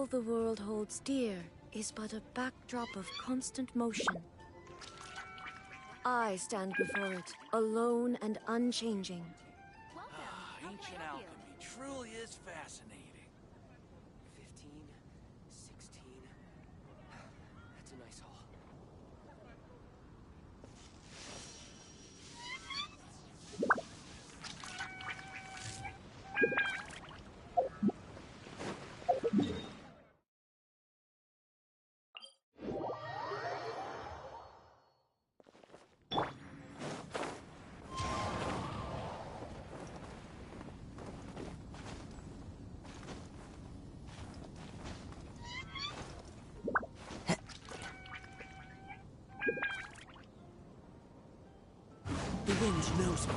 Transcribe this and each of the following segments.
all the world holds dear is but a backdrop of constant motion. I stand before it, alone and unchanging. Ancient alchemy truly is fascinating. 15, 16. That's a nice haul. The wind knows me.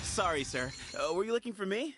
Sorry, sir. Were you looking for me?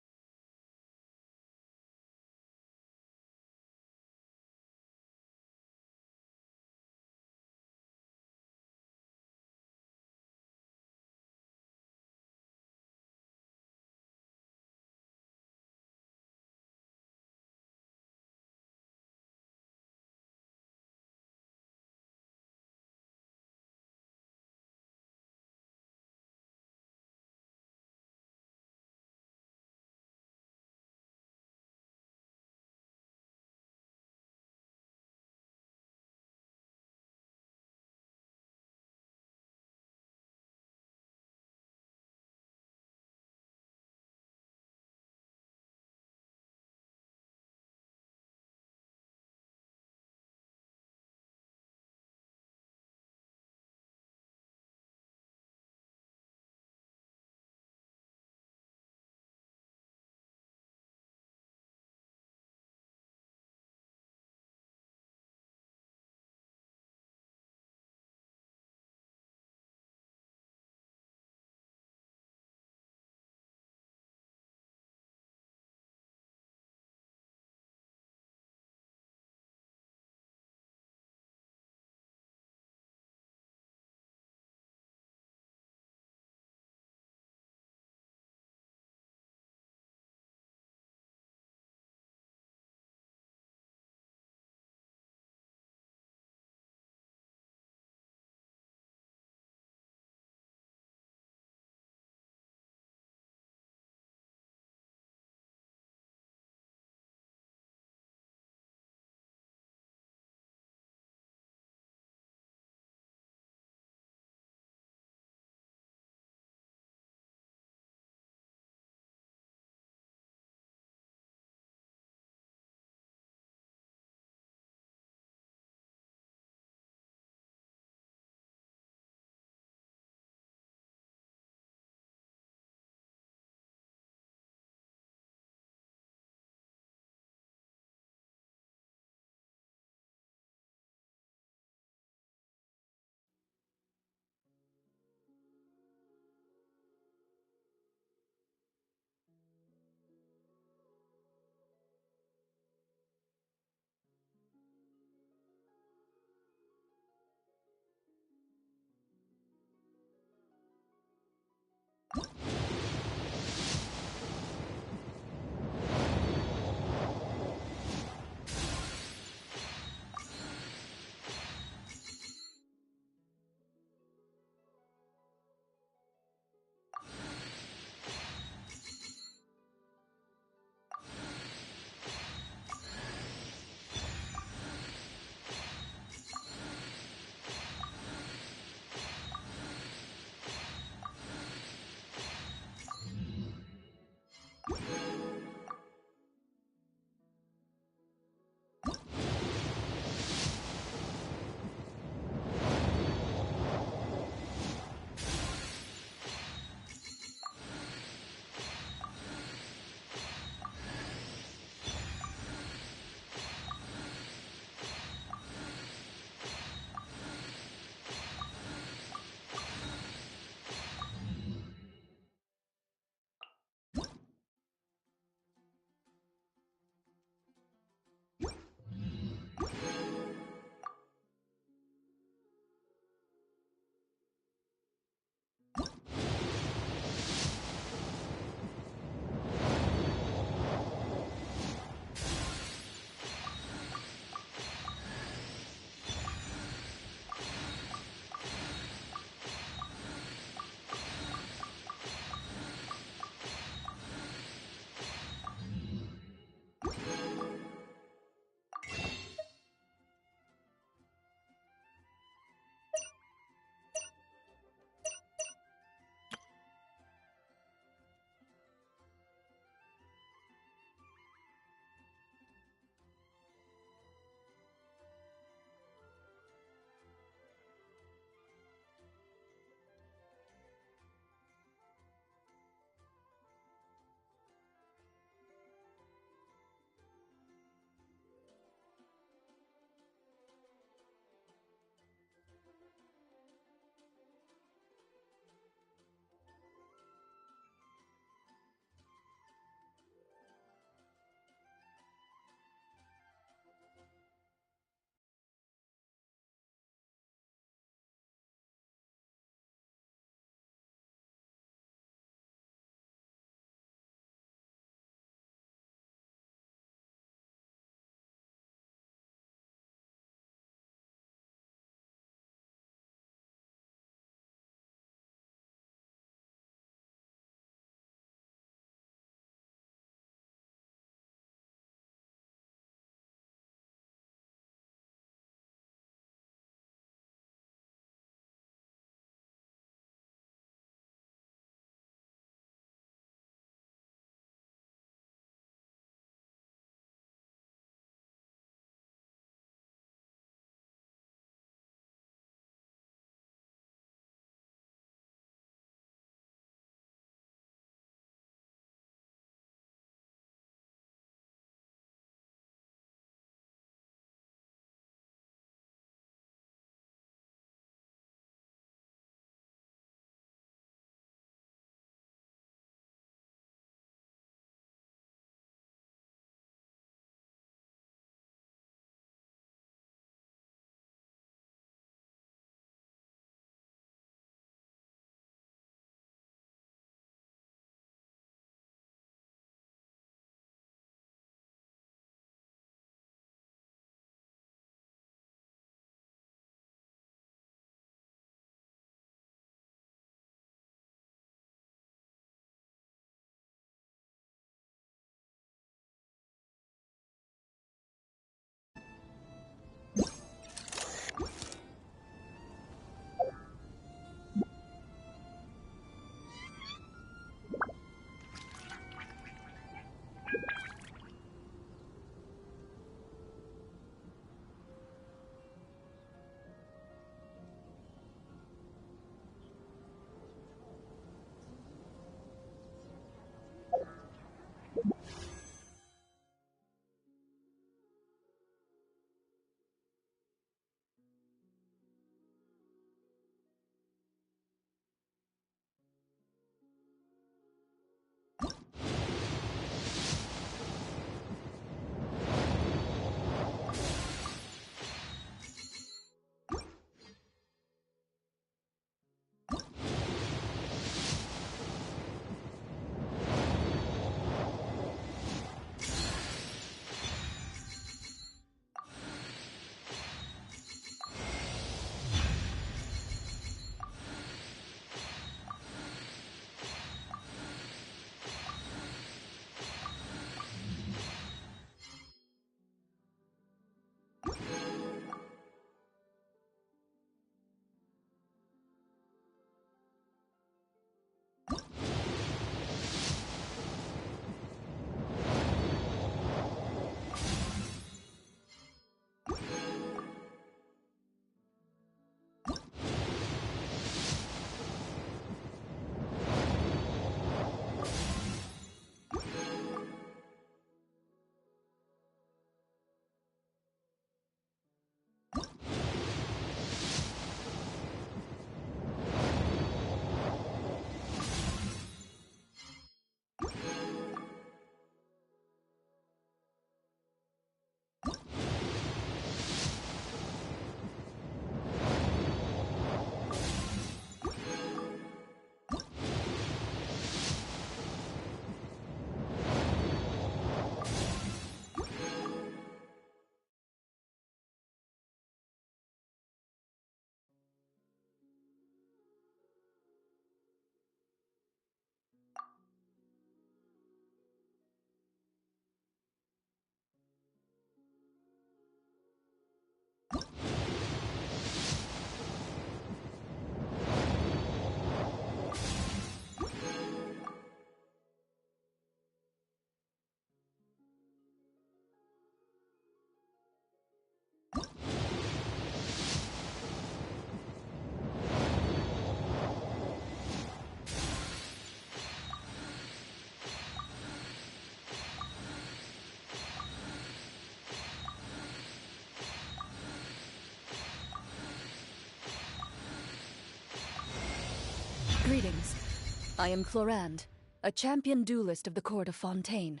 I am Clorand, a champion duelist of the court of Fontaine.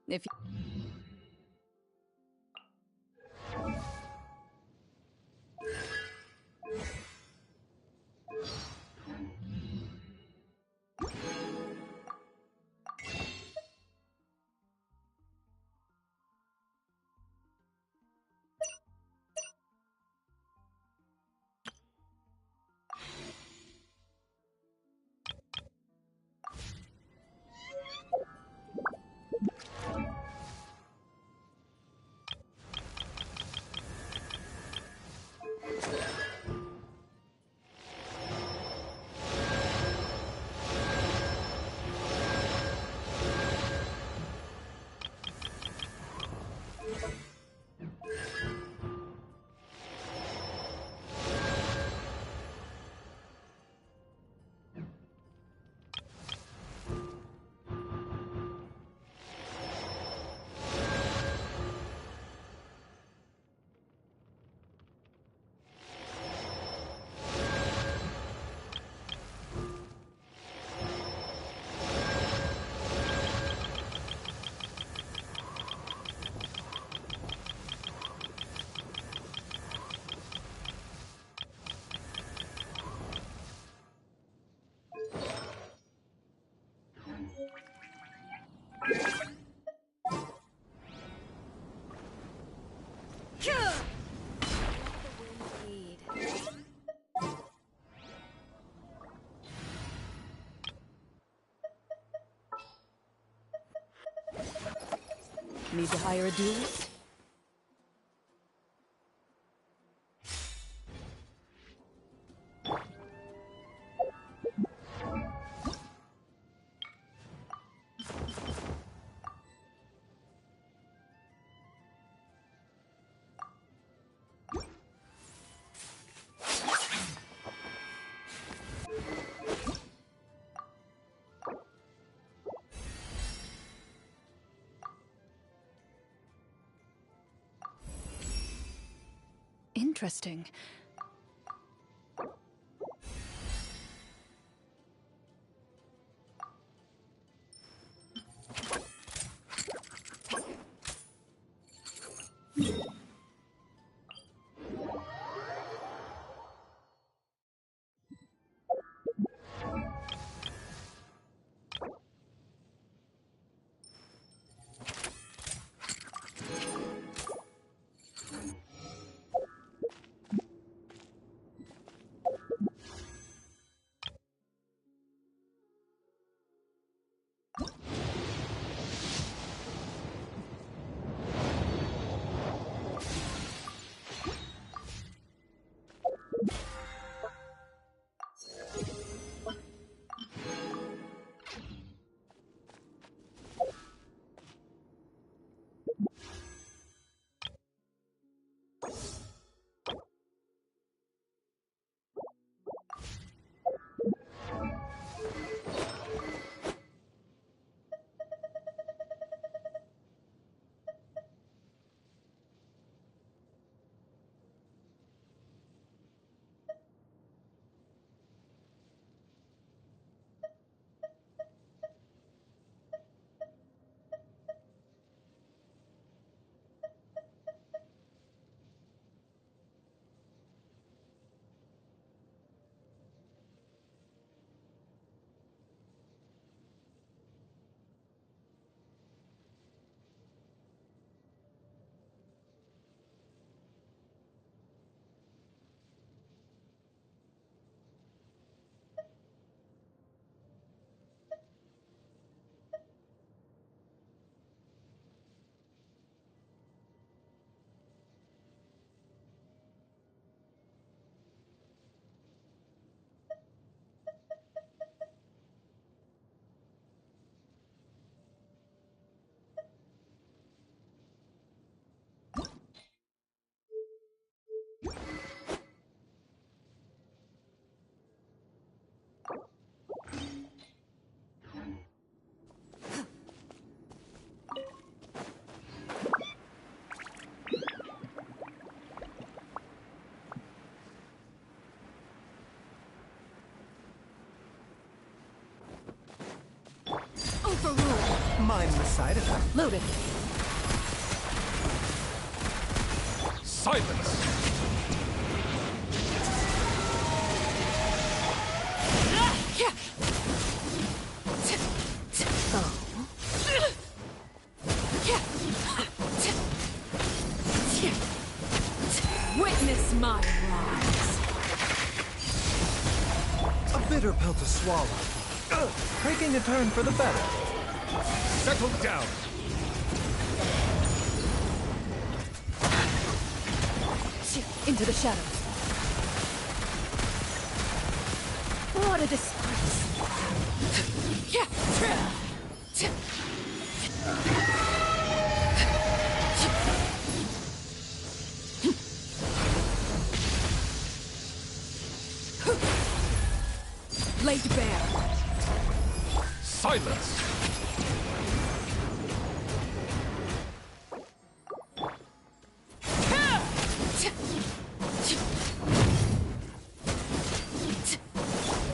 If you... Need to hire a duelist? Interesting. Mind the side effect. Loaded. Silence! Witness my rise. A bitter pill to swallow. Taking a turn for the better. Settle down! Into the shadows. What a disgrace. Laid bare. Silence!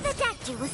The doctor was...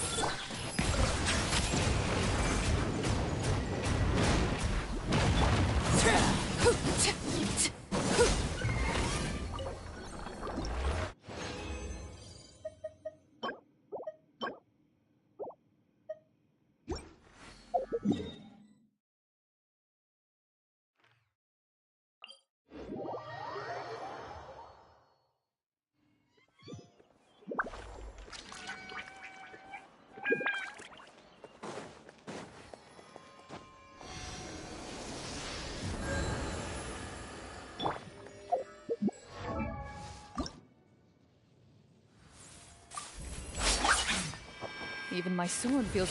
Even my sword feels...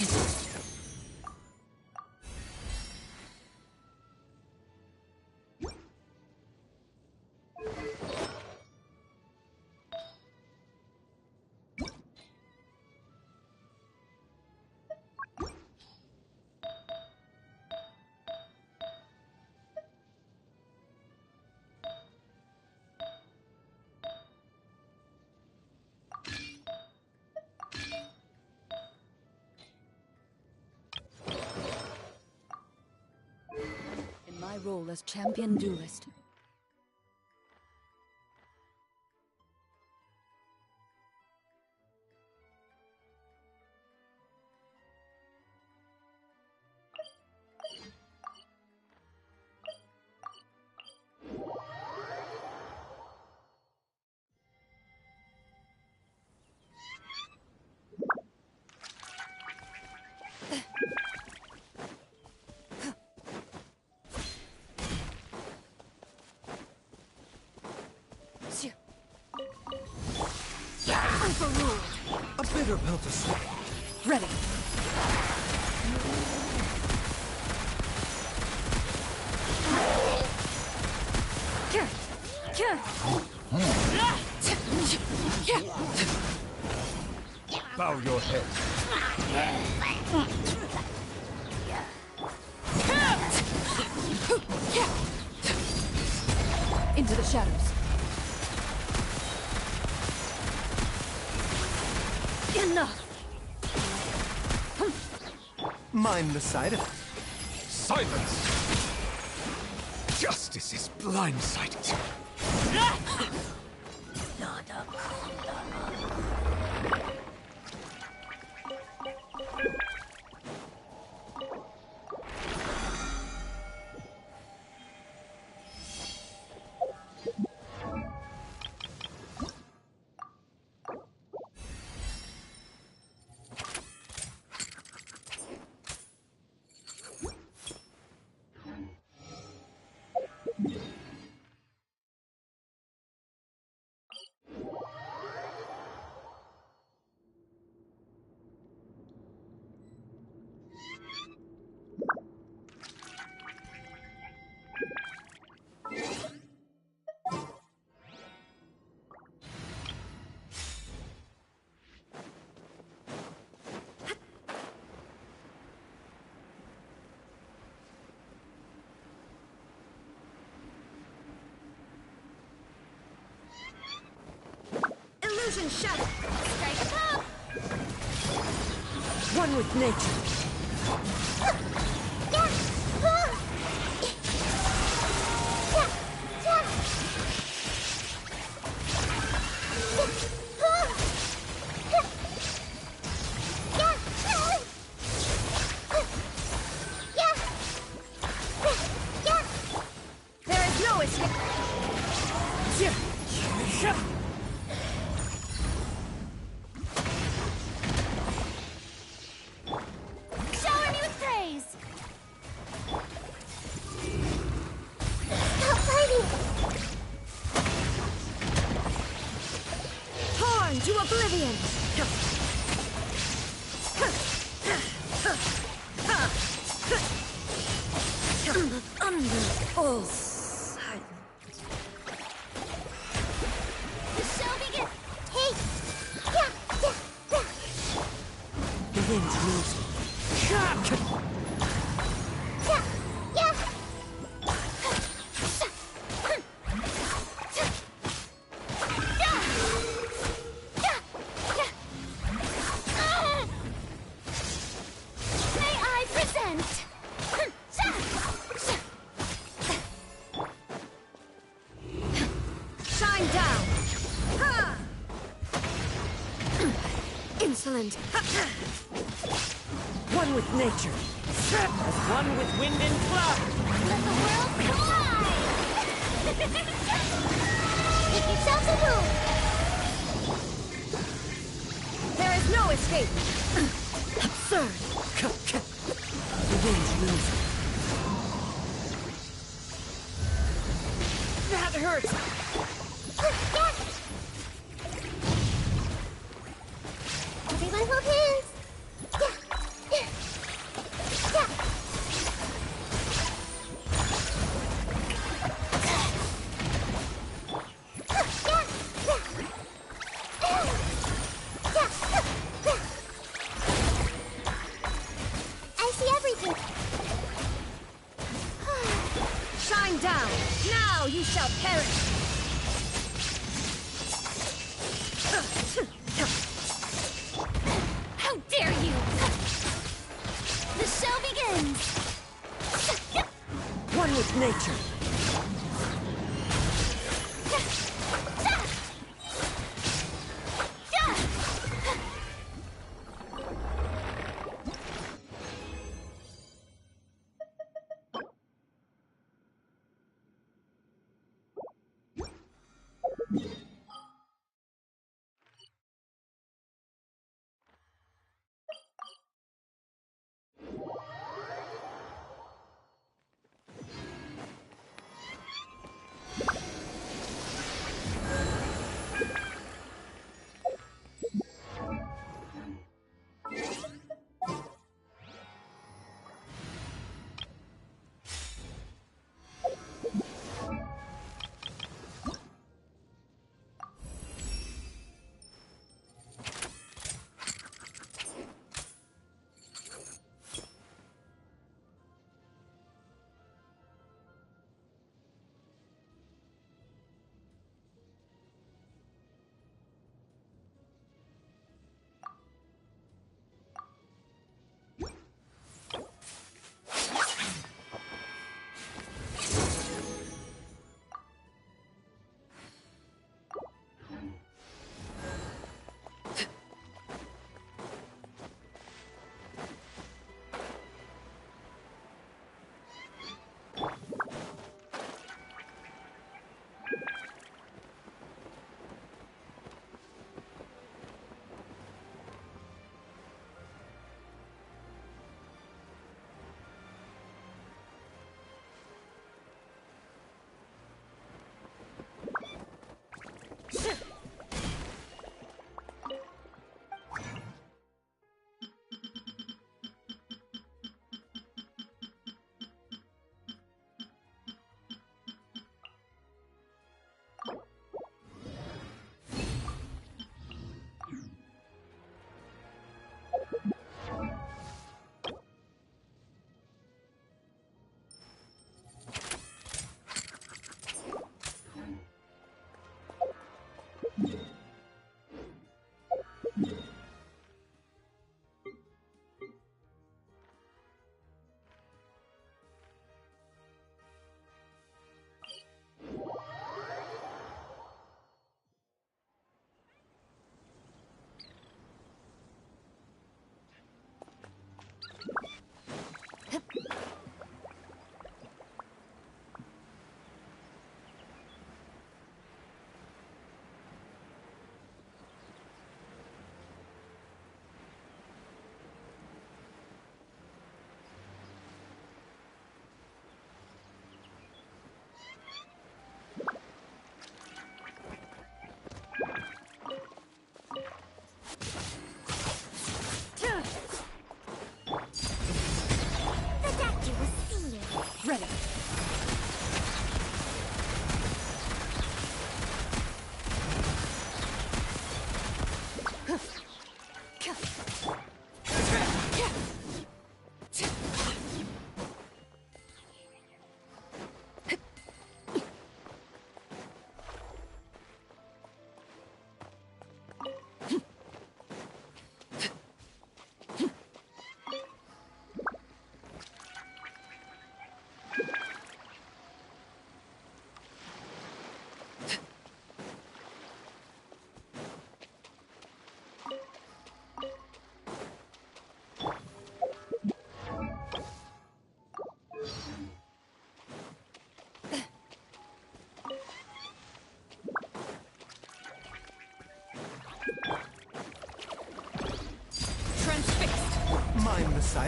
My role as champion duelist. A bitter pill to swallow. Ready. Bow your head. Into the shadows. Enough! Mind the side effect. Silence! Justice is blindsided. Illusion shattered! Strike up! One with nature. Yeah! Under all silence. The show begins. Hey! Yeah, yeah, yeah. Begins losing. Yeah, yeah. May I present? Shine down! Ha! Insolent! One with nature. As one with wind and cloud. Let the world collide! Make yourselves a move! There is no escape! Absurd! Begins losing. That hurts! Everyone hold hands! Yeah. I see everything. Shine down! Now you shall perish! How dare you! The show begins! One with nature.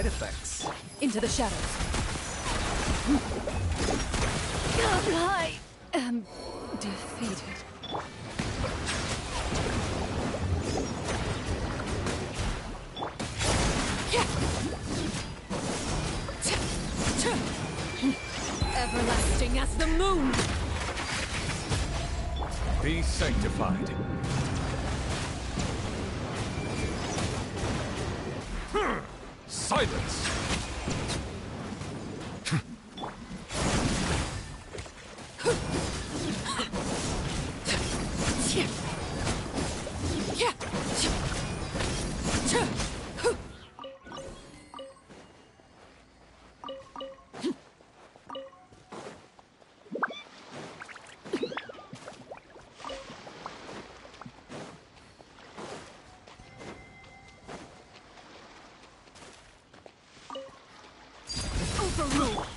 side effects. Into the shadows. I am defeated. Everlasting as the moon! Be sanctified. Silence!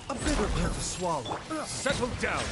A bitter pill to swallow. Settle down!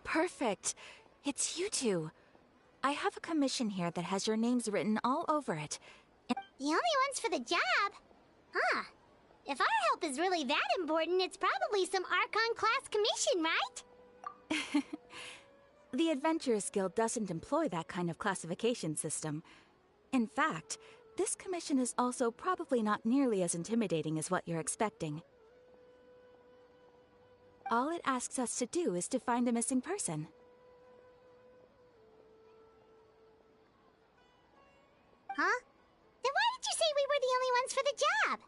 Perfect. It's you two. I have a commission here that has your names written all over it. The only ones for the job? Huh. If our help is really that important, it's probably some Archon-class commission, right? The Adventurers Guild doesn't employ that kind of classification system. In fact, this commission is also probably not nearly as intimidating as what you're expecting. All it asks us to do is to find a missing person. Huh? Then why did you say we were the only ones for the job?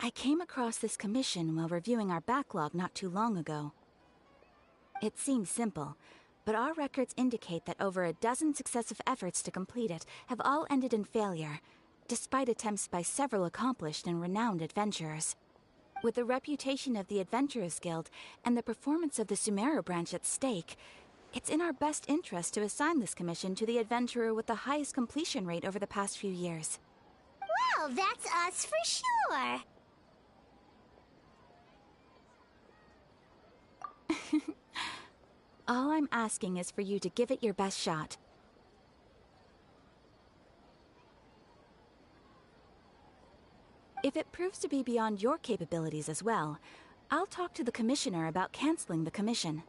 I came across this commission while reviewing our backlog not too long ago. It seems simple, but our records indicate that over a dozen successive efforts to complete it have all ended in failure, despite attempts by several accomplished and renowned adventurers. With the reputation of the Adventurers Guild and the performance of the Sumeru branch at stake, it's in our best interest to assign this commission to the adventurer with the highest completion rate over the past few years. Well, that's us for sure. All I'm asking is for you to give it your best shot. If it proves to be beyond your capabilities as well, I'll talk to the Commissioner about canceling the commission.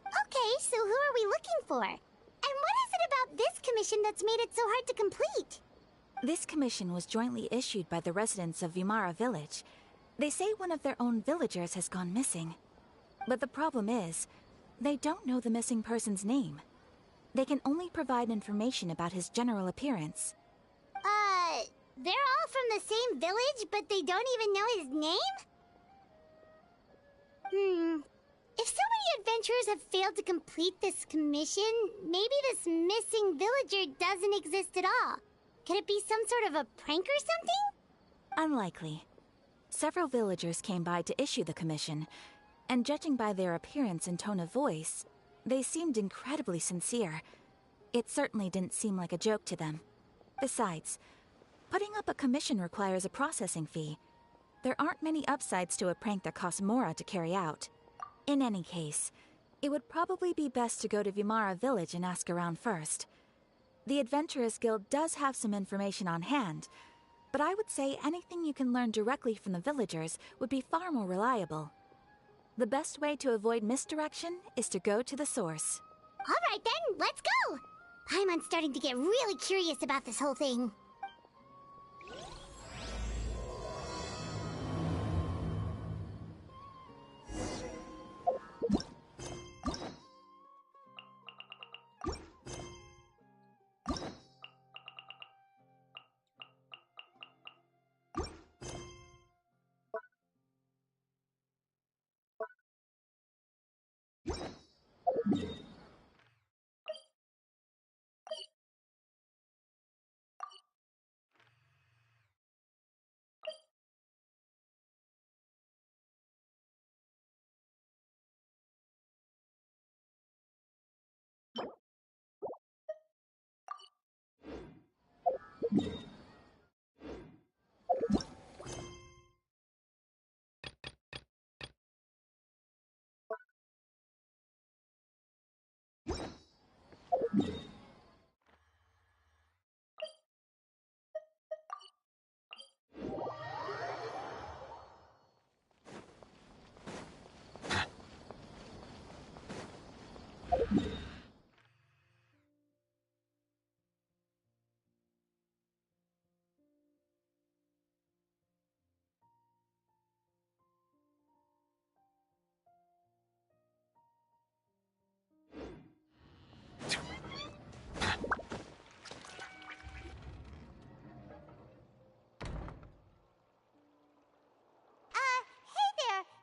Okay, so who are we looking for? And what is it about this commission that's made it so hard to complete? This commission was jointly issued by the residents of Vimara Village. They say one of their own villagers has gone missing. But the problem is, they don't know the missing person's name. They can only provide information about his general appearance. They're all from the same village, but they don't even know his name? If so many adventurers have failed to complete this commission, maybe this missing villager doesn't exist at all. Could it be some sort of a prank or something? Unlikely. Several villagers came by to issue the commission, and judging by their appearance and tone of voice, they seemed incredibly sincere. It certainly didn't seem like a joke to them. Besides, putting up a commission requires a processing fee. There aren't many upsides to a prank that costs Mora to carry out. In any case, it would probably be best to go to Vimara Village and ask around first. The Adventurers Guild does have some information on hand, but I would say anything you can learn directly from the villagers would be far more reliable. The best way to avoid misdirection is to go to the source. Alright then, let's go! Paimon's starting to get really curious about this whole thing.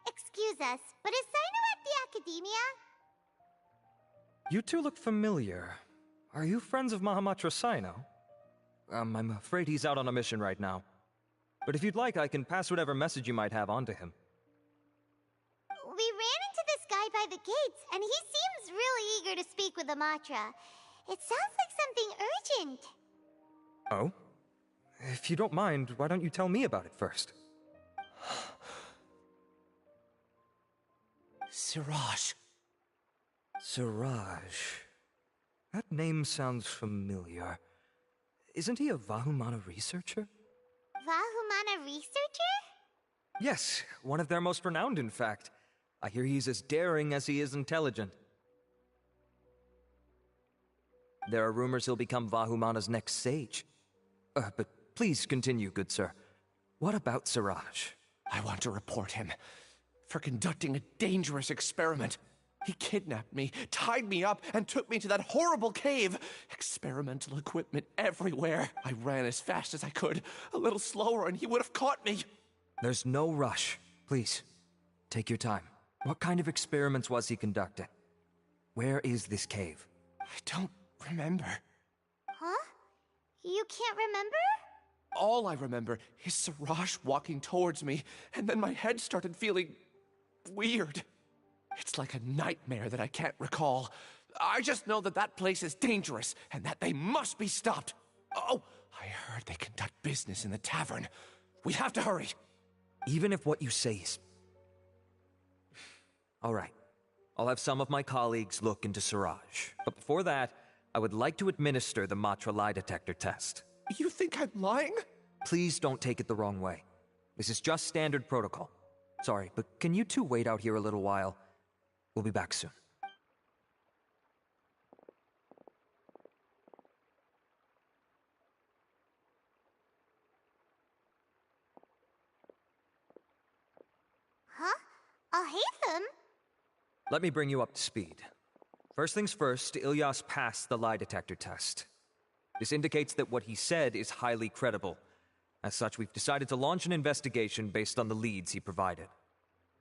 Excuse us, but is Sino at the Academia? You two look familiar. Are you friends of Mahamatra Sino? I'm afraid he's out on a mission right now. But if you'd like, I can pass whatever message you might have on to him. We ran into this guy by the gates, and he seems really eager to speak with Amatra. It sounds like something urgent. Oh? If you don't mind, why don't you tell me about it first? Siraj. Siraj. That name sounds familiar. Isn't he a Vahumana researcher? Vahumana researcher? Yes, one of their most renowned, in fact. I hear he's as daring as he is intelligent. There are rumors he'll become Vahumana's next sage. But please continue, good sir. What about Siraj? I want to report him for conducting a dangerous experiment. He kidnapped me, tied me up, and took me to that horrible cave. Experimental equipment everywhere. I ran as fast as I could, a little slower, and he would have caught me. There's no rush. Please, take your time. What kind of experiments was he conducting? Where is this cave? I don't remember. Huh? You can't remember? All I remember is Siraj walking towards me, and then my head started feeling weird. It's like a nightmare that I can't recall. I just know that that place is dangerous, and that they must be stopped. Oh, I heard they conduct business in the tavern. We have to hurry. Even if what you say is... All right. I'll have some of my colleagues look into Siraj. But before that, I would like to administer the Matra lie detector test. You think I'm lying? Please don't take it the wrong way. This is just standard protocol. Sorry, but can you two wait out here a little while? We'll be back soon. Huh? I'll hate them. Let me bring you up to speed. First things first, Ilyas passed the lie detector test. This indicates that what he said is highly credible. As such, we've decided to launch an investigation based on the leads he provided.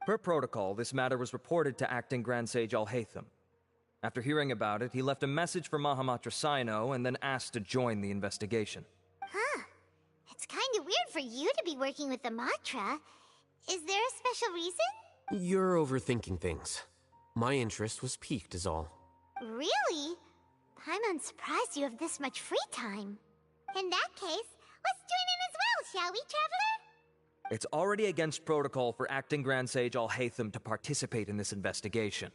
Per protocol, this matter was reported to Acting Grand Sage Al-Haytham. After hearing about it, he left a message for Mahamatra Sino and then asked to join the investigation. Huh. It's kind of weird for you to be working with the Matra. Is there a special reason? You're overthinking things. My interest was piqued is all. Really? I'm surprised you have this much free time. In that case, let's join in as well, shall we, Traveler? It's already against protocol for Acting Grand Sage Al-Haytham to participate in this investigation.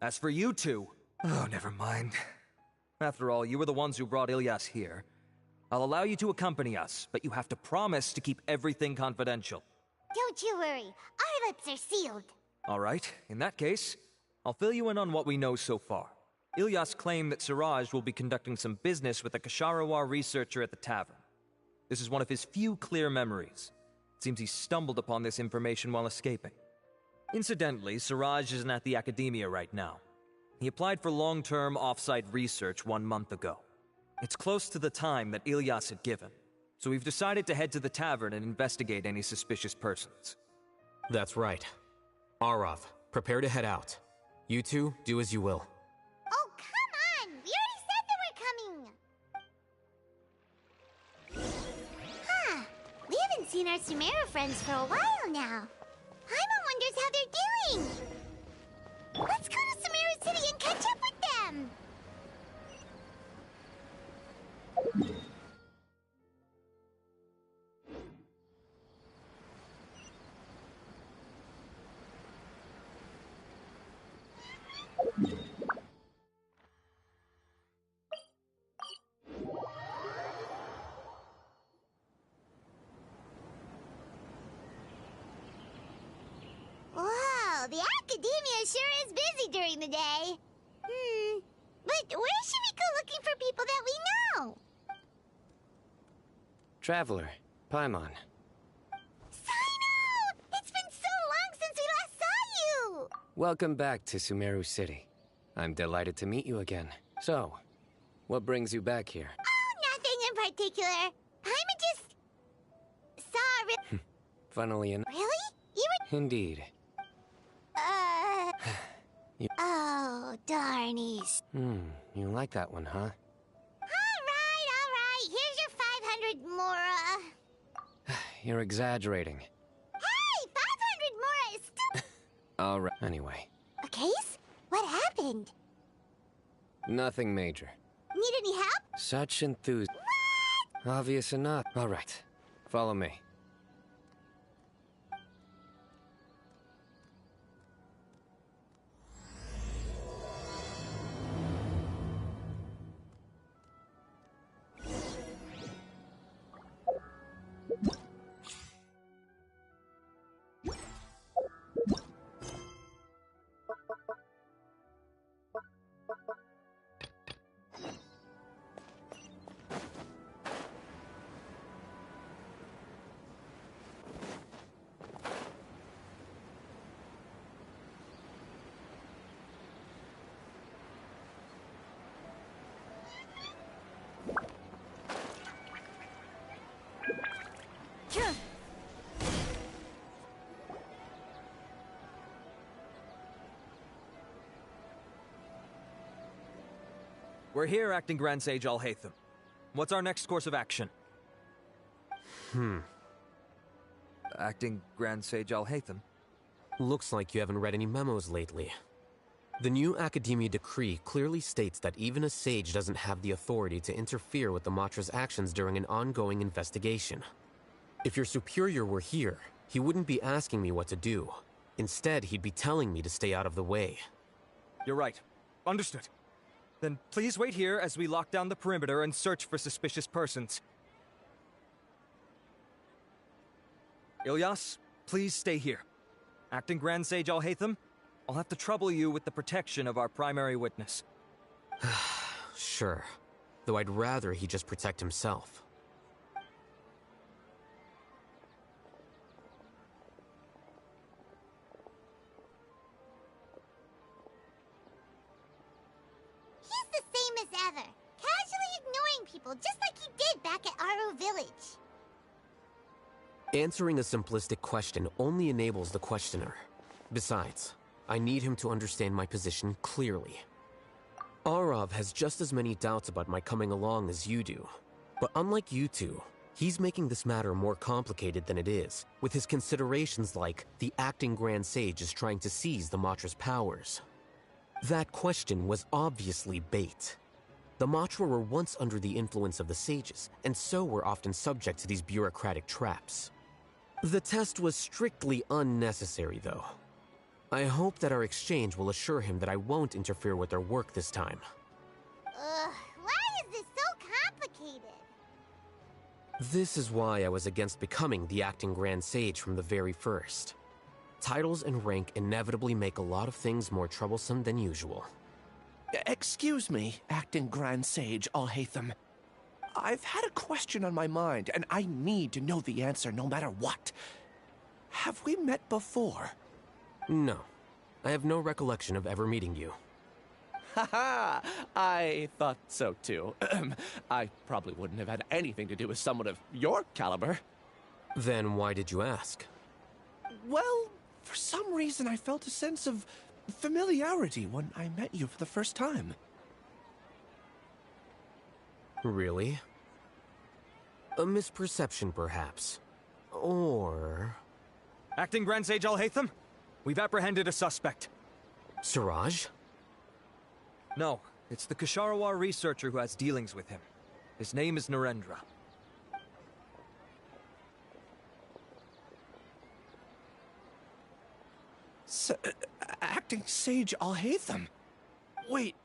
As for you two... Oh, never mind. After all, you were the ones who brought Ilyas here. I'll allow you to accompany us, but you have to promise to keep everything confidential. Don't you worry. Our lips are sealed. All right, in that case, I'll fill you in on what we know so far. Ilyas claimed that Siraj will be conducting some business with a Kasharawar researcher at the tavern. This is one of his few clear memories. It seems he stumbled upon this information while escaping. Incidentally, Siraj isn't at the academia right now. He applied for long-term off-site research 1 month ago. It's close to the time that Ilyas had given, so we've decided to head to the tavern and investigate any suspicious persons. That's right. Arav, prepare to head out. You two, do as you will. Oh, come on! We already said that we're coming! Huh. We haven't seen our Sumeru friends for a while now. Paimon wonders how they're doing! Let's go to Sumeru City and catch up with them! Wow, the academia sure is busy during the day. But where should we go looking for people that we know? Traveler, Paimon. Sino! It's been so long since we last saw you! Welcome back to Sumeru City. I'm delighted to meet you again. So, what brings you back here? Oh, nothing in particular. Paimon just... saw Funnily enough. Really? You were... Indeed. Oh, darnies. You like that one, huh? Alright. Here's your 500 Mora. You're exaggerating. Hey, 500 Mora is still... Alright. Anyway. A case? What happened? Nothing major. Need any help? Such enthusiasm. What? Obvious enough. Alright. Follow me. We're here, Acting Grand Sage Al-Haytham. What's our next course of action? Acting Grand Sage Al-Haytham? Looks like you haven't read any memos lately. The new Academia decree clearly states that even a sage doesn't have the authority to interfere with the Matra's actions during an ongoing investigation. If your superior were here, he wouldn't be asking me what to do. Instead, he'd be telling me to stay out of the way. You're right. Understood. Then please wait here as we lock down the perimeter and search for suspicious persons. Ilyas, please stay here. Acting Grand Sage Alhaitham, I'll have to trouble you with the protection of our primary witness. Sure. Though I'd rather he just protect himself. He's the same as ever, casually ignoring people just like he did back at Aru Village. Answering a simplistic question only enables the questioner. Besides, I need him to understand my position clearly. Arav has just as many doubts about my coming along as you do. But unlike you two, he's making this matter more complicated than it is, with his considerations like the acting Grand Sage is trying to seize the Matra's powers. That question was obviously bait. The Matra were once under the influence of the sages, and so were often subject to these bureaucratic traps. The test was strictly unnecessary, though. I hope that our exchange will assure him that I won't interfere with their work this time. Why is this so complicated? This is why I was against becoming the acting Grand Sage from the very first. Titles and rank inevitably make a lot of things more troublesome than usual. Excuse me, acting Grand Sage Alhaitham. I've had a question on my mind, and I need to know the answer no matter what. Have we met before? No. I have no recollection of ever meeting you. Haha, I thought so too. I probably wouldn't have had anything to do with someone of your caliber. Then why did you ask? Well, for some reason I felt a sense of familiarity when I met you for the first time. Really? A misperception, perhaps. Or... Acting Grand Sage Alhaitham, we've apprehended a suspect. Siraj? No, it's the Ksharawar researcher who has dealings with him. His name is Narendra. Acting Sage Alhaitham? Wait,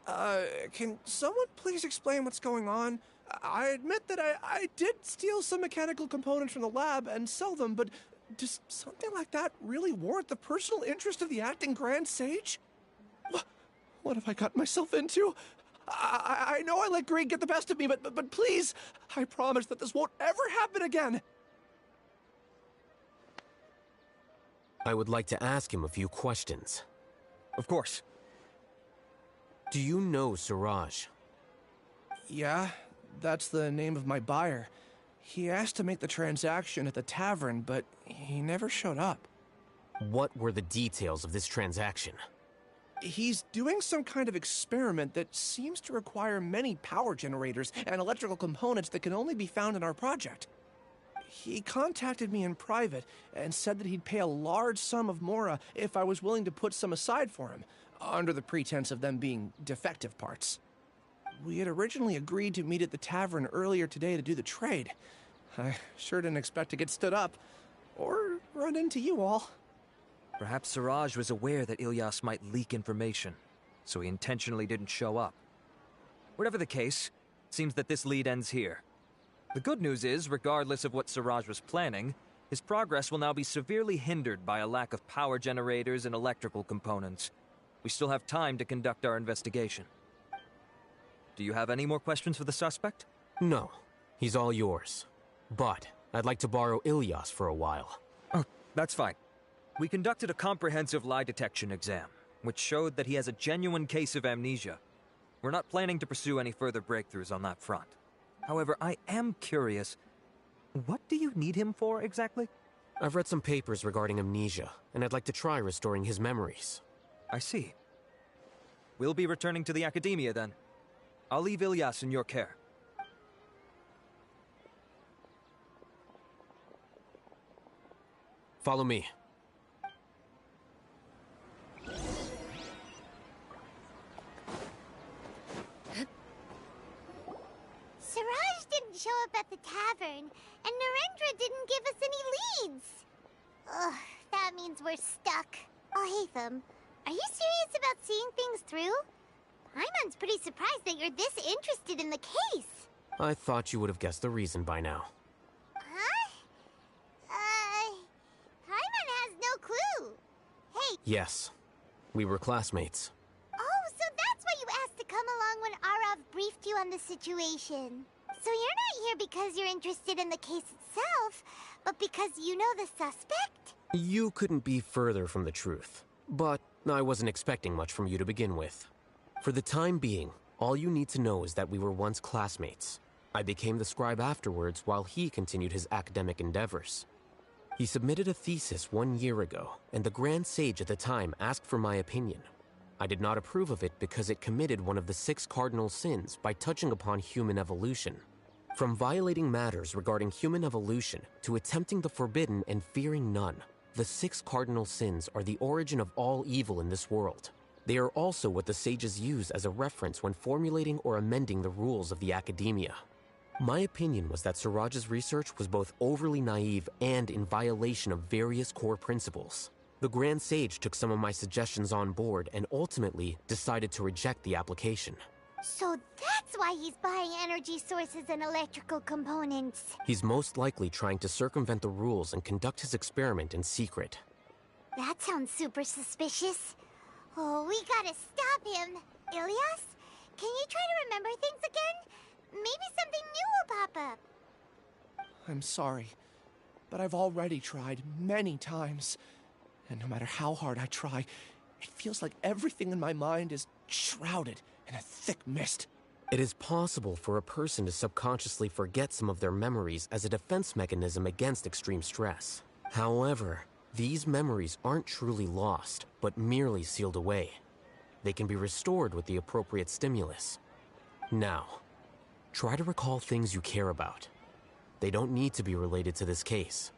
can someone please explain what's going on? I admit that I did steal some mechanical components from the lab and sell them, but does something like that really warrant the personal interest of the acting Grand Sage? What have I gotten myself into? I know I let greed get the best of me, but please, I promise that this won't ever happen again. I would like to ask him a few questions. Of course. Do you know Siraj? Yeah, that's the name of my buyer. He asked to make the transaction at the tavern, but he never showed up. What were the details of this transaction? He's doing some kind of experiment that seems to require many power generators and electrical components that can only be found in our project. He contacted me in private and said that he'd pay a large sum of Mora if I was willing to put some aside for him, under the pretense of them being defective parts. We had originally agreed to meet at the tavern earlier today to do the trade. I sure didn't expect to get stood up, or run into you all. Perhaps Siraj was aware that Ilyas might leak information, so he intentionally didn't show up. Whatever the case, it seems that this lead ends here. The good news is, regardless of what Siraj was planning, his progress will now be severely hindered by a lack of power generators and electrical components. We still have time to conduct our investigation. Do you have any more questions for the suspect? No. He's all yours. But I'd like to borrow Ilyas for a while. Oh, that's fine. We conducted a comprehensive lie detection exam, which showed that he has a genuine case of amnesia. We're not planning to pursue any further breakthroughs on that front. However, I am curious, what do you need him for exactly? I've read some papers regarding amnesia, and I'd like to try restoring his memories. I see. We'll be returning to the Academia then. I'll leave Ilyas in your care. Follow me. Siraj didn't show up at the tavern, and Narendra didn't give us any leads. Ugh, that means we're stuck. Alhaitham, are you serious about seeing things through? Paimon's pretty surprised that you're this interested in the case. I thought you would have guessed the reason by now. Huh? Yes. We were classmates. Oh, so that's why you asked to come along when Arav briefed you on the situation. So you're not here because you're interested in the case itself, but because you know the suspect? You couldn't be further from the truth. But I wasn't expecting much from you to begin with. For the time being, all you need to know is that we were once classmates. I became the scribe afterwards while he continued his academic endeavors. He submitted a thesis 1 year ago, and the Grand Sage at the time asked for my opinion. I did not approve of it because it committed one of the 6 cardinal sins by touching upon human evolution. From violating matters regarding human evolution to attempting the forbidden and fearing none, the 6 cardinal sins are the origin of all evil in this world. They are also what the sages use as a reference when formulating or amending the rules of the academia. My opinion was that Siraj's research was both overly naive and in violation of various core principles. The Grand Sage took some of my suggestions on board and ultimately decided to reject the application. So that's why he's buying energy sources and electrical components. He's most likely trying to circumvent the rules and conduct his experiment in secret. That sounds super suspicious. Oh, we gotta stop him. Ilias, can you try to remember things again? Maybe something new will pop up. I'm sorry, but I've already tried many times. And no matter how hard I try, it feels like everything in my mind is shrouded in a thick mist. It is possible for a person to subconsciously forget some of their memories as a defense mechanism against extreme stress. However, these memories aren't truly lost, but merely sealed away. They can be restored with the appropriate stimulus. Now, try to recall things you care about. They don't need to be related to this case.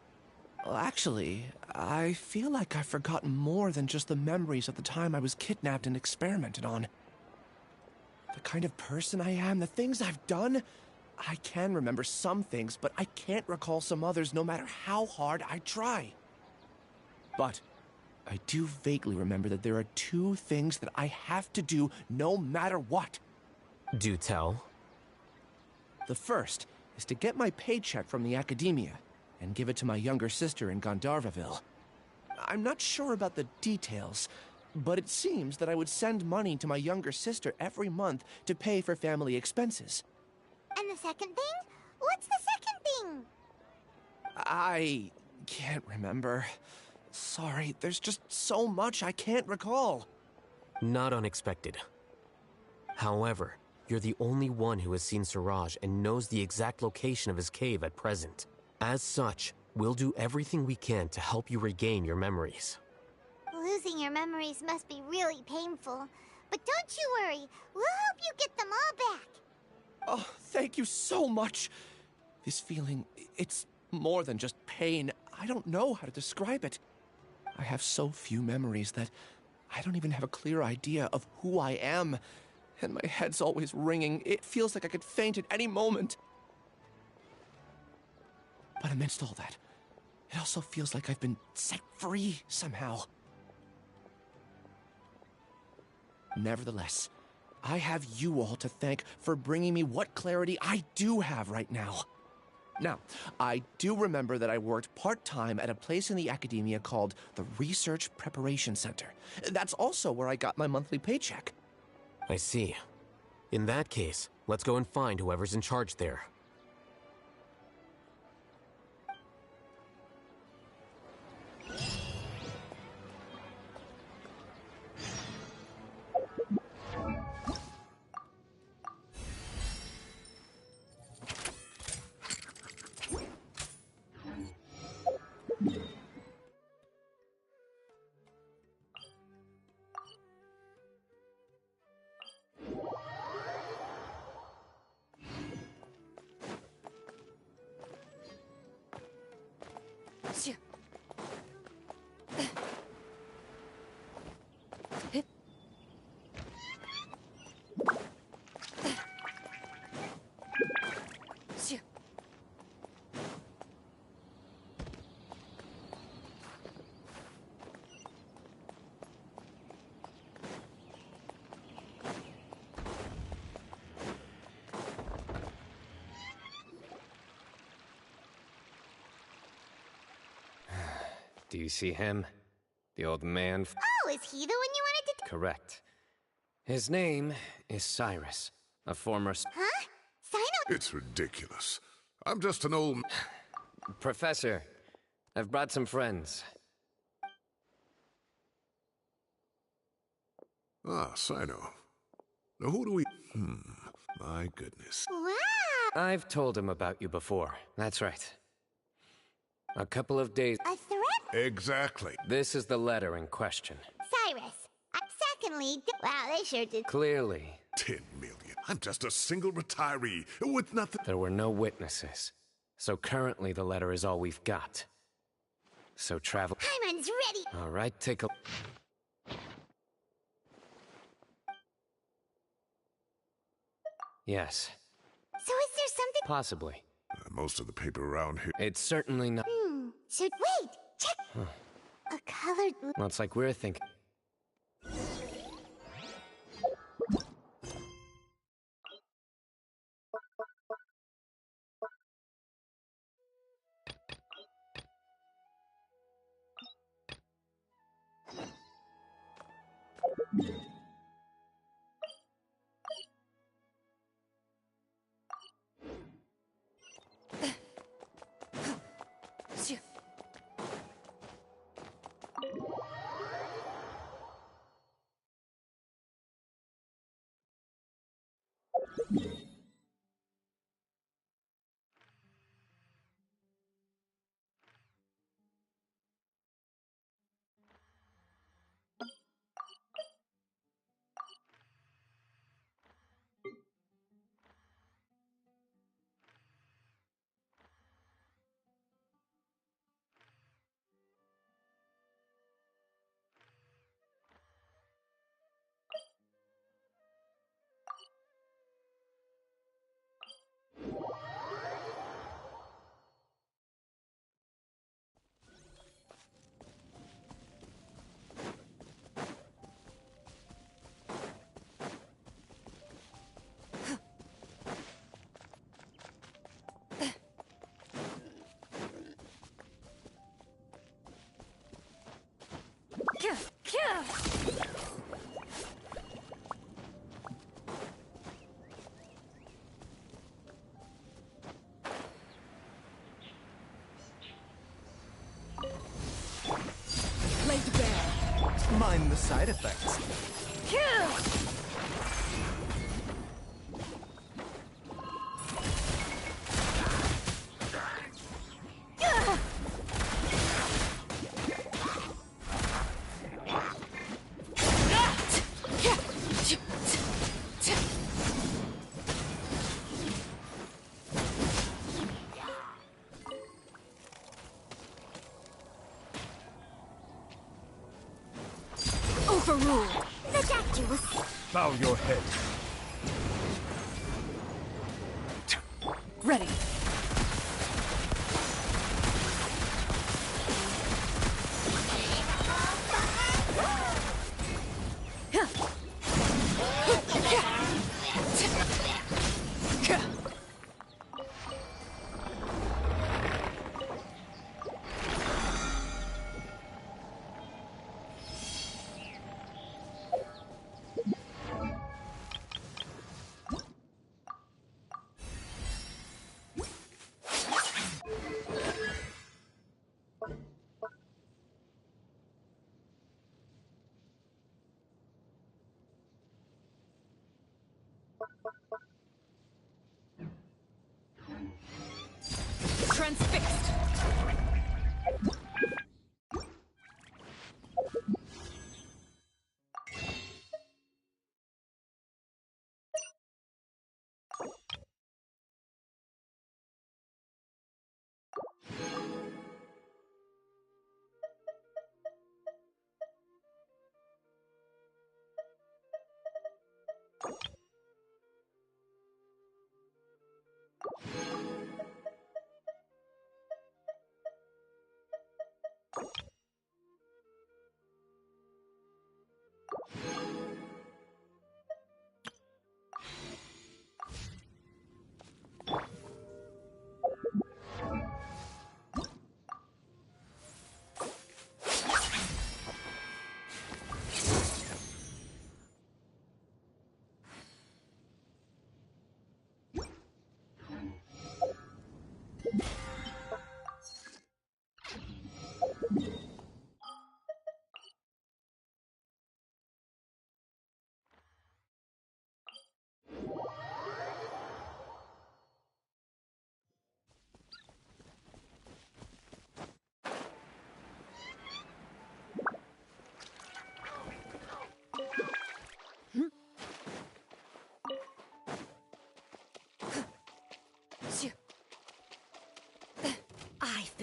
Well, actually, I feel like I've forgotten more than just the memories of the time I was kidnapped and experimented on. The kind of person I am, the things I've done, I can remember some things, but I can't recall some others no matter how hard I try. But I do vaguely remember that there are 2 things that I have to do no matter what. Do tell. The first is to get my paycheck from the academia and give it to my younger sister in Gandharvaville. I'm not sure about the details, but it seems that I would send money to my younger sister every month to pay for family expenses. And the second thing? What's the second thing? I can't remember. Sorry, there's just so much I can't recall. Not unexpected. However, you're the only one who has seen Siraj and knows the exact location of his cave at present. As such, we'll do everything we can to help you regain your memories. Losing your memories must be really painful. But don't you worry, we'll help you get them all back. Oh, thank you so much. This feeling, it's more than just pain. I don't know how to describe it. I have so few memories that I don't even have a clear idea of who I am. And my head's always ringing. It feels like I could faint at any moment. But amidst all that, it also feels like I've been set free somehow. Nevertheless, I have you all to thank for bringing me what clarity I do have right now. Now, I do remember that I worked part-time at a place in the academia called the Research Preparation Center. That's also where I got my monthly paycheck. I see. In that case, let's go and find whoever's in charge there. Do you see him? The old man. Oh, is he the one you wanted to... Correct. His name is Cyrus, a former Huh? Sino... It's ridiculous. I'm just an old... Professor, I've brought some friends. Ah, Sino. Now who do we... my goodness. Wow! I've told him about you before. That's right. A couple of days... A threat? Exactly. This is the letter in question. Cyrus. Secondly... Wow, they sure did... Clearly, 10 million. I'm just a single retiree with nothing... there were no witnesses. So currently the letter is all we've got. So travel... Paimon's ready! All right, take a... Yes, So is there something... possibly. most of the paper around here... It's certainly not... So wait! Check... A colored... Well, it's like we're thinking... Mind the side effects. Overruled. The doctor was... Bow your head. Ready. Transfixed.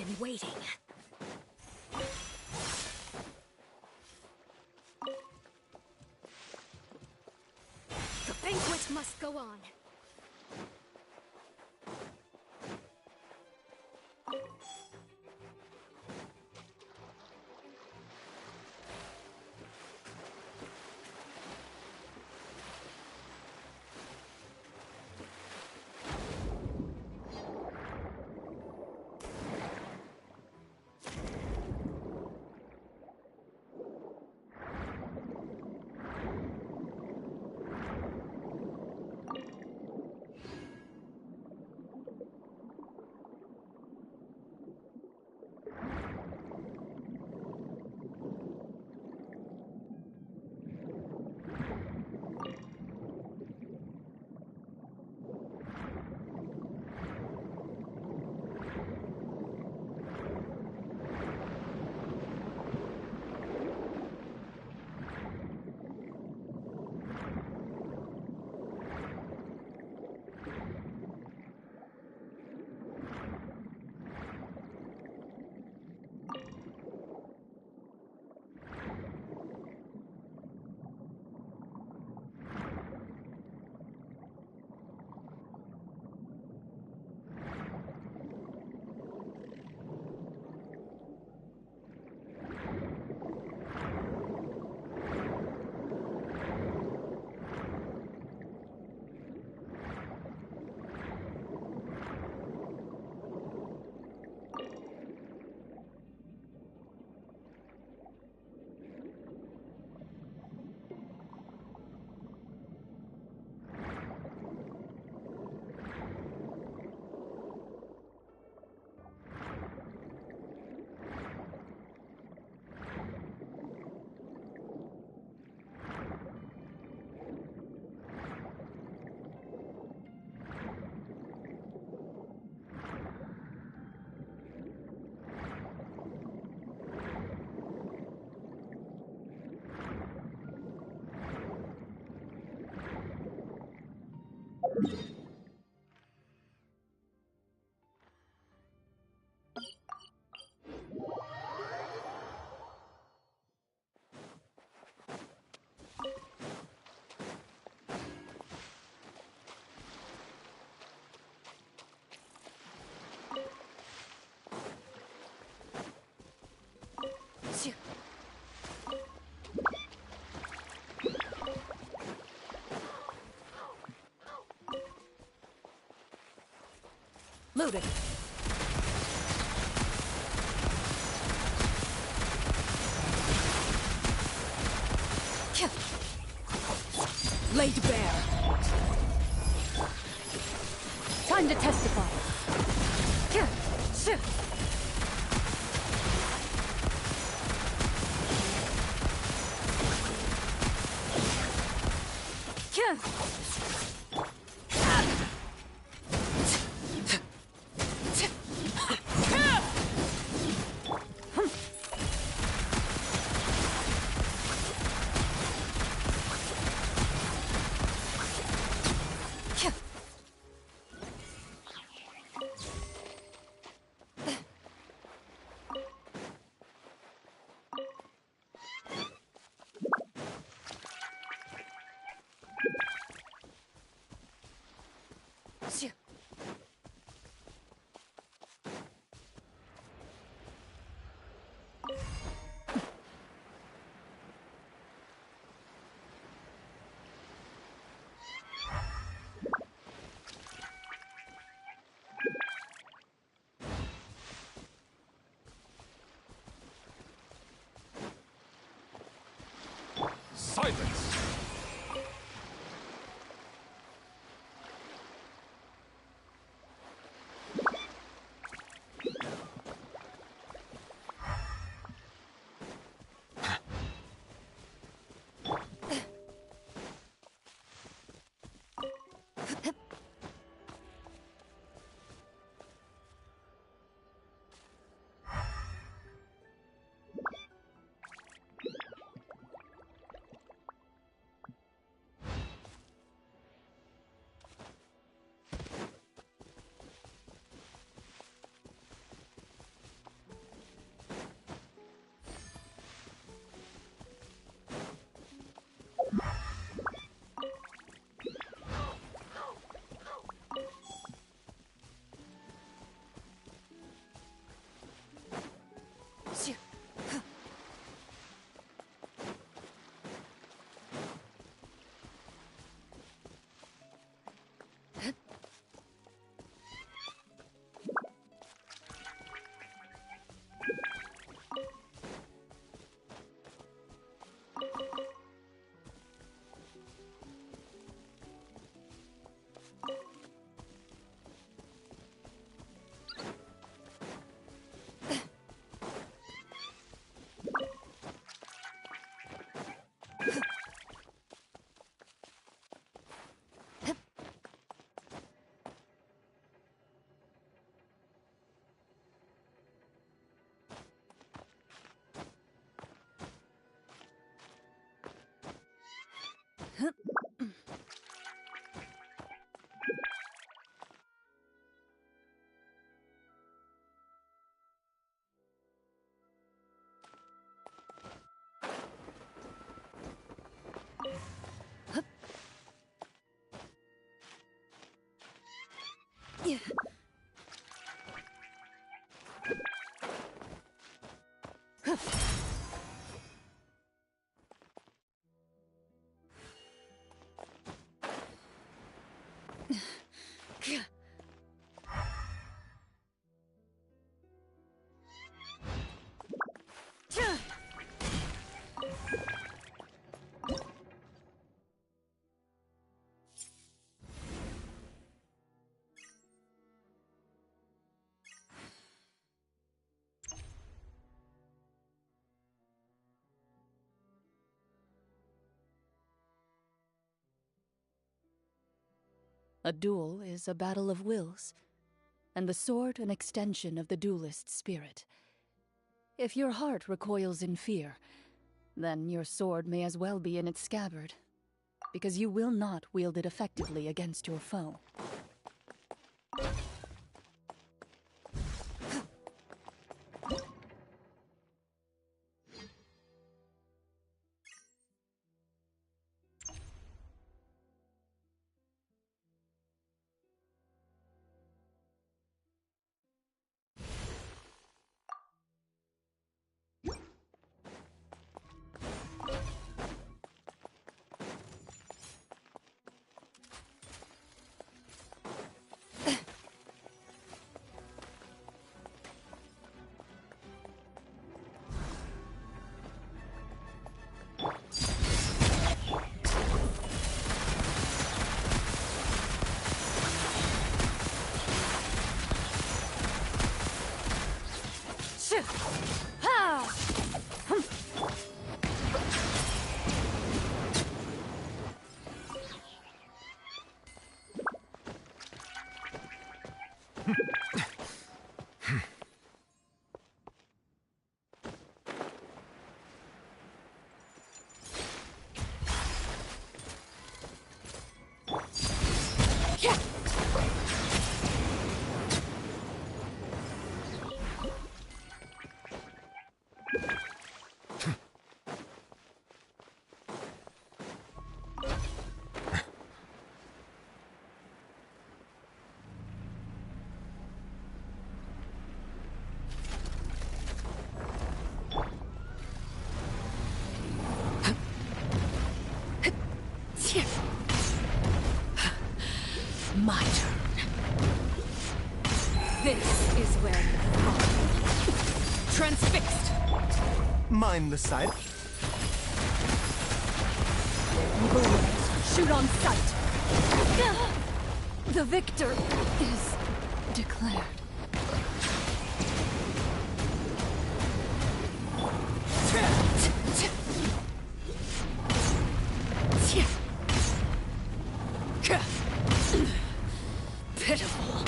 been waiting. The banquet must go on. Loaded. Laid bare. Time to testify. Silence! A duel is a battle of wills, and the sword an extension of the duelist's spirit. If your heart recoils in fear, then your sword may as well be in its scabbard, because you will not wield it effectively against your foe. My turn. This is where you fall. Transfixed. Mind the side. Bullets, shoot on sight. The victor is declared. Pitiful.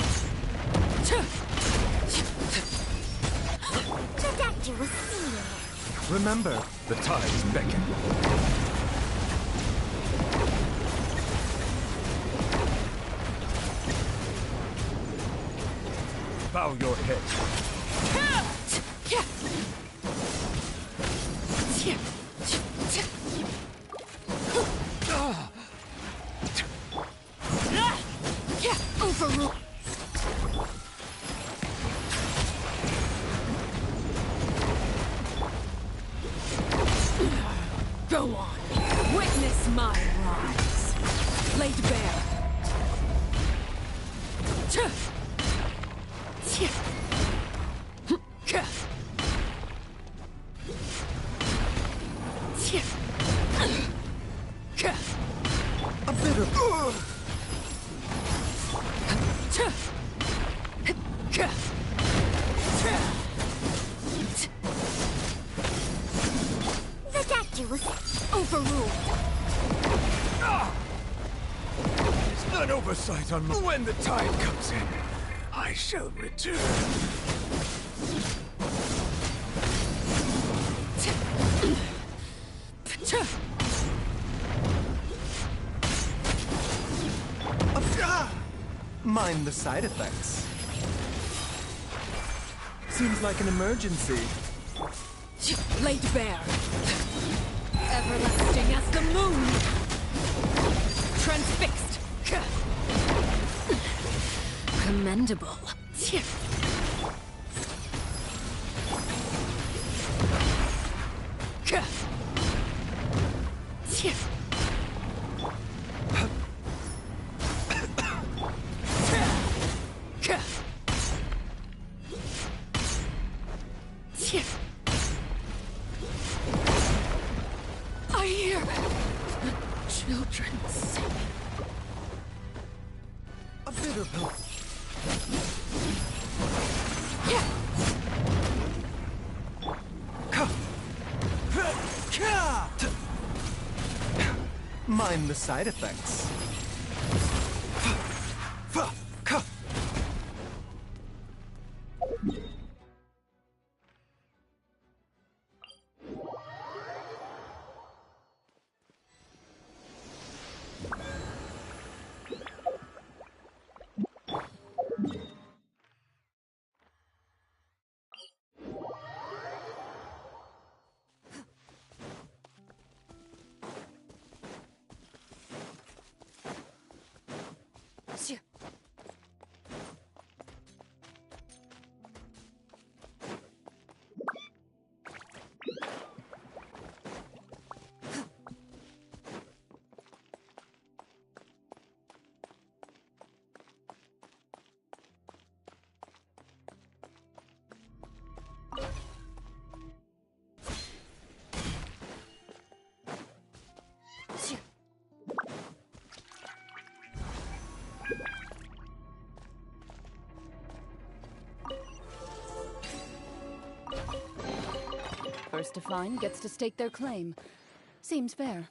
The doctor will see you. Remember, the tides beckon. Bow your head. Overrule. Go on. Witness my rise. Laid bare. A bit of... The doctor was Overruled. It's an oversight on my... When the tide comes in, I shall return. Mind the side effects. Seems like an emergency. Laid bare. Everlasting as the moon. Transfixed. Commendable. I hear children singing. A bitter pill. Mind the side effects. First to find gets to stake their claim. Seems fair.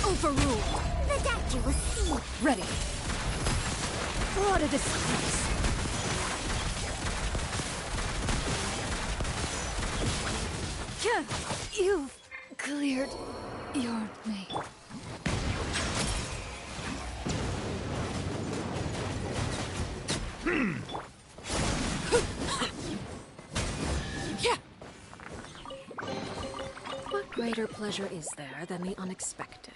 Overruled. The doctor will see. Ready. What a disgrace. You've cleared your name. What greater pleasure is there than the unexpected?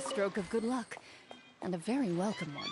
stroke of good luck, and a very welcome one.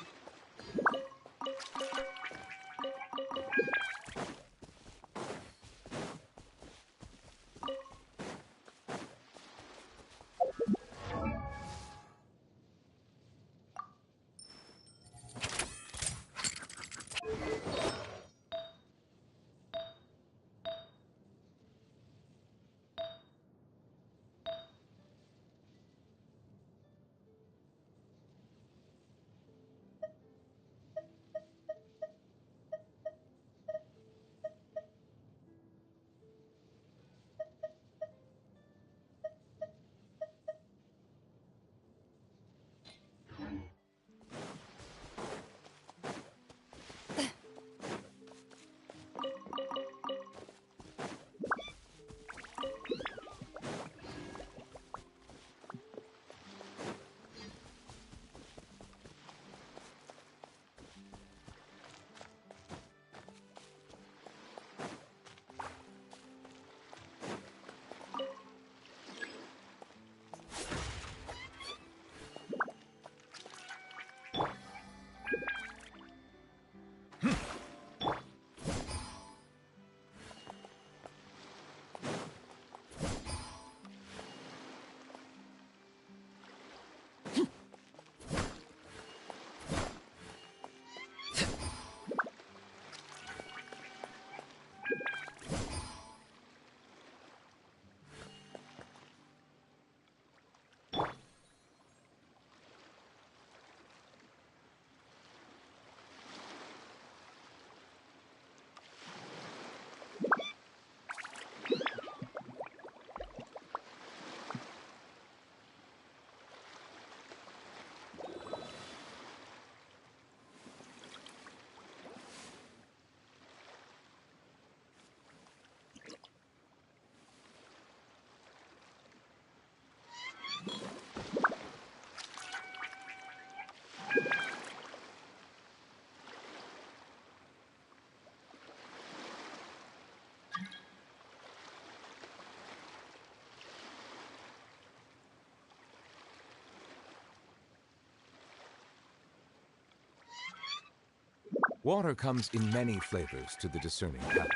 Water comes in many flavors to the discerning palate.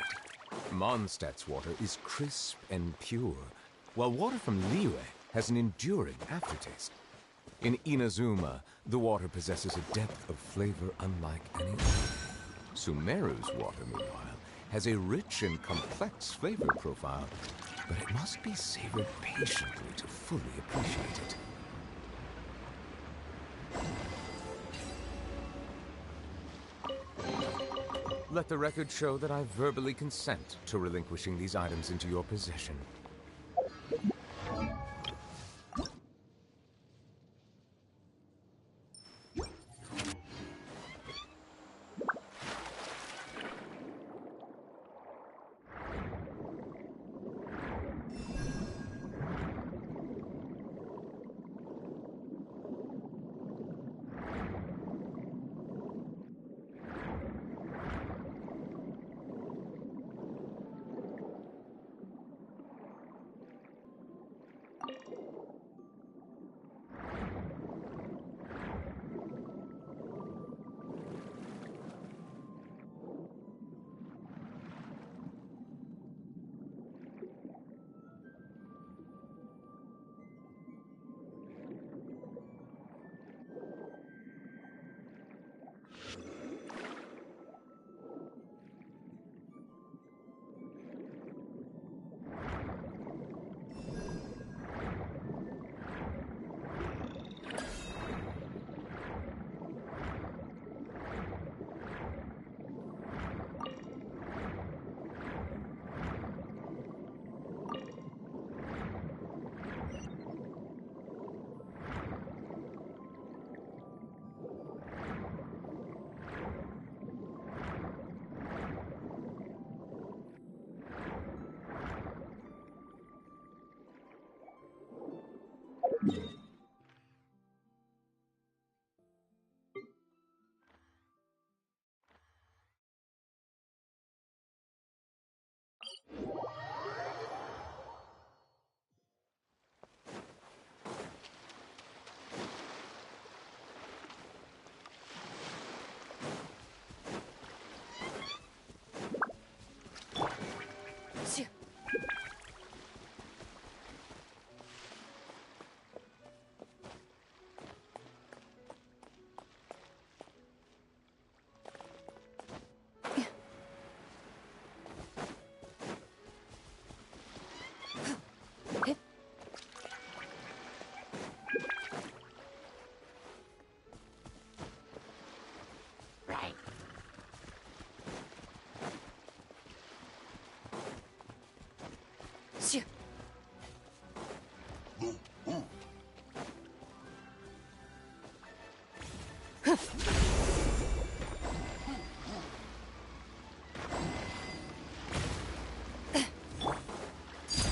Mondstadt's water is crisp and pure, while water from Liyue has an enduring aftertaste. In Inazuma, the water possesses a depth of flavor unlike any other. Sumeru's water, meanwhile, has a rich and complex flavor profile, but it must be savored patiently to fully appreciate it. Let the record show that I verbally consent to relinquishing these items into your possession.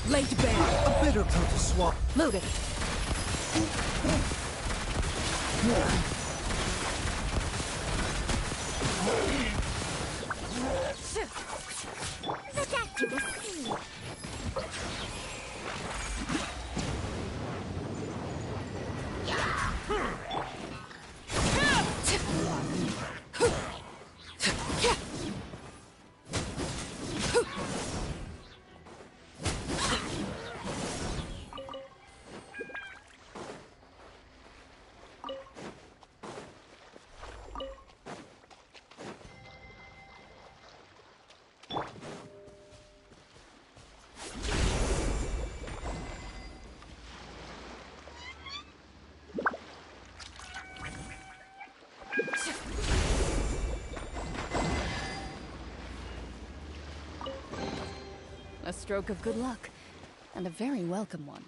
Laid bare. A bitter pill to swallow. Loaded. The doctor will see. A stroke of good luck, and a very welcome one.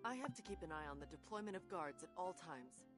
I have to keep an eye on the deployment of guards at all times.